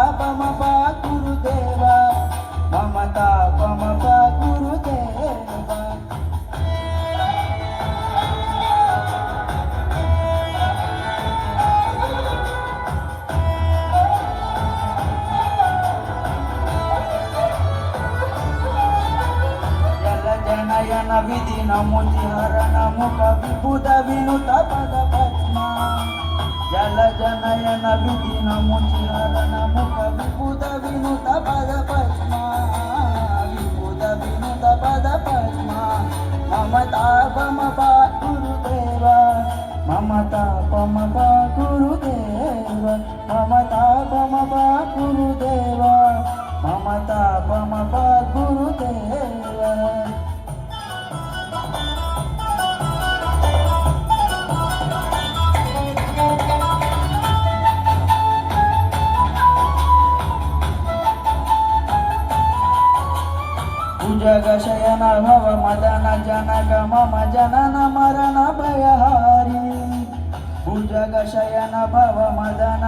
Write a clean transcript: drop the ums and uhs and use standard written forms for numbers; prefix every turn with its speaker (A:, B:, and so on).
A: తాపమప గురుదేవ మమ తాపమప గురుదేవ జనయన విధి నముతి హరణము కవిబుధ వినుత పద పద్మ జల జనయన విధి నముతి హరణము కవిబుధ వినుత పద పద్మ విబుధ వినుత పద పద్మ మమ తాపమప గురుదేవ మమ తాపమప గురుదేవ మమ తాపమప గురుదేవ మమ తాపమప గురుదేవ జగశయన భవ మదన జనక మమ జనన మరణ భయహారి భుజగశయన భవ మదన